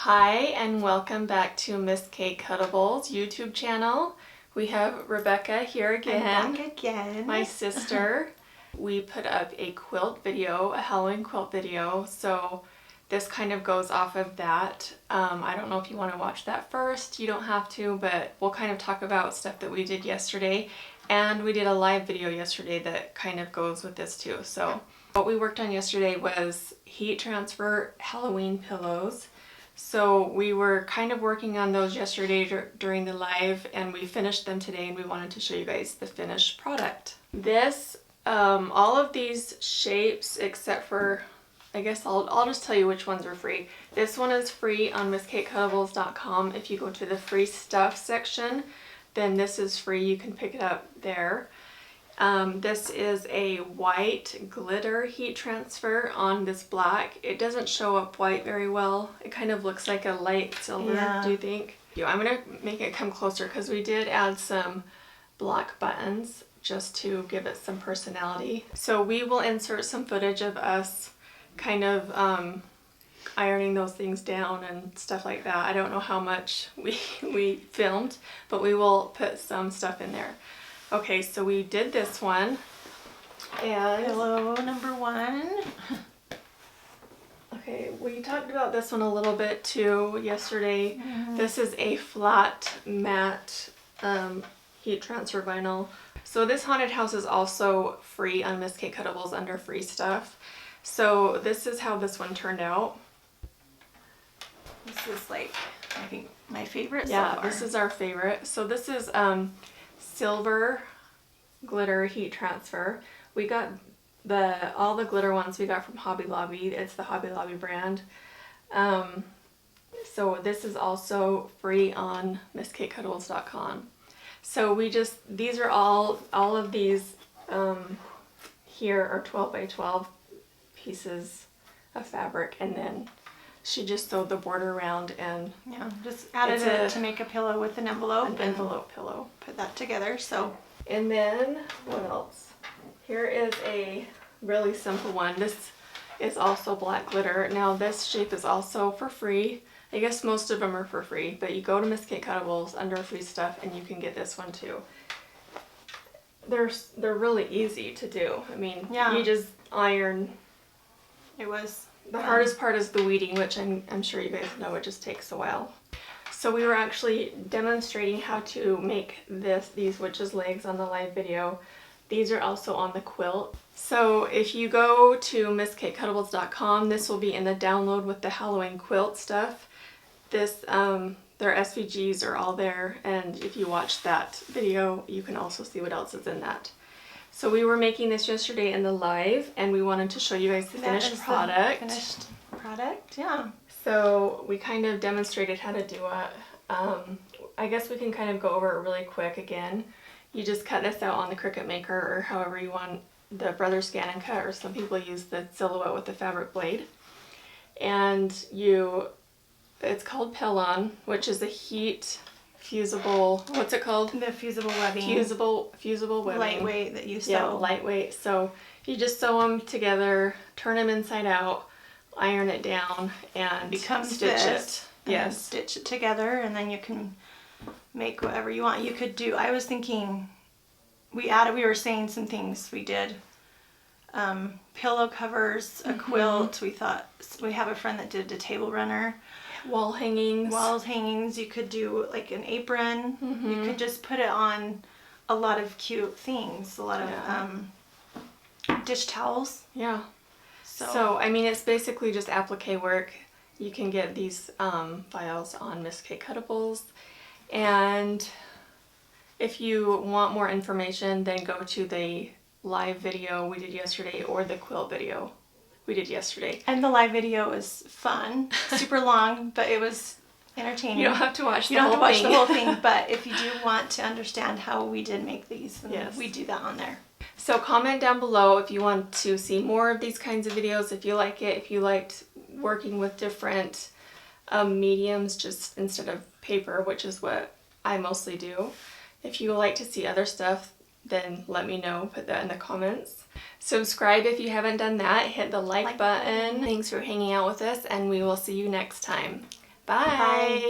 Hi and welcome back to Miss Kate Cuttables YouTube channel. We have Rebecca here again. I'm back again. My sister. We put up a quilt video, a Halloween quilt video, so this kind of goes off of that. I don't know if you want to watch that first. You don't have to, but we'll kind of talk about stuff that we did yesterday. And we did a live video yesterday that kind of goes with this too. So what we worked on yesterday was heat transfer Halloween pillows. So we were kind of working on those yesterday during the live, and we finished them today, and we wanted to show you guys the finished product. This, all of these shapes except for, I guess I'll just tell you which ones are free. This one is free on MissKateCuttables.com. If you go to the free stuff section, then this is free. You can pick it up there. This is a white glitter heat transfer on this black. It doesn't show up white very well. It kind of looks like a light silver, do you think? I'm going to make it come closer because we did add some black buttons just to give it some personality. So we will insert some footage of us kind of ironing those things down and stuff like that. I don't know how much we filmed, but we will put some stuff in there. Okay, so we did this one, and pillow number one. Okay, we talked about this one a little bit too yesterday. This is a flat matte heat transfer vinyl. So this haunted house is also free on Miss Kate Cuttables under free stuff. So this is how this one turned out. This is like, I think, my favorite so Yeah, far. this is our favorite. So this is silver glitter heat transfer. We got all the glitter ones we got from Hobby Lobby. It's the Hobby Lobby brand. So this is also free on MissKateCuttables.com. So these are all of these here are 12 by 12 pieces of fabric, and then she just sewed the border around and just added it to make a pillow with an envelope. An envelope pillow. Put that together. So, and then what else? Here is a really simple one. This is also black glitter. Now this shape is also for free. I guess most of them are for free, but you go to Miss Kate Cuttables under free stuff and you can get this one too. They're really easy to do. I mean, you just iron. It was. The hardest part is the weeding, which I'm sure you guys know it just takes a while. So we were actually demonstrating how to make these witches' legs on the live video. These are also on the quilt. So if you go to MissKateCuttables.com, this will be in the download with the Halloween quilt stuff. Their SVGs are all there, and if you watch that video, you can also see what else is in that. So we were making this yesterday in the live, and we wanted to show you guys the finished product. Finished product, yeah. So we kind of demonstrated how to do it. I guess we can kind of go over it really quick again. You just cut this out on the Cricut Maker, or however you want, the Brother Scan and Cut, or some people use the Silhouette with the fabric blade. And it's called Pillon, which is a heat fusible, what's it called? The fusible webbing. Fusible webbing. Lightweight that you sew. Yeah, lightweight. So you just sew them together, turn them inside out, iron it down, and stitch it. Yes. Stitch it together, and then you can make whatever you want. You could do, I was thinking, we were saying some things we did. Pillow covers, a quilt. We thought, we have a friend that did a table runner. Wall hangings. You could do like an apron. You could just put it on a lot of cute things. A lot of dish towels. Yeah. So I mean, it's basically just applique work. You can get these files on Miss Kate Cuttables, and if you want more information, then go to the live video we did yesterday or the quilt video we did yesterday. And the live video was fun, super long, but it was entertaining. You don't have to watch the whole thing, but if you do want to understand how we did make these, then we do that on there. So comment down below if you want to see more of these kinds of videos, if you like it, if you liked working with different mediums just instead of paper, which is what I mostly do. If you would like to see other stuff, then let me know. Put that in the comments. Subscribe if you haven't done that. Hit the like button. Thanks for hanging out with us, and we will see you next time. Bye. Bye.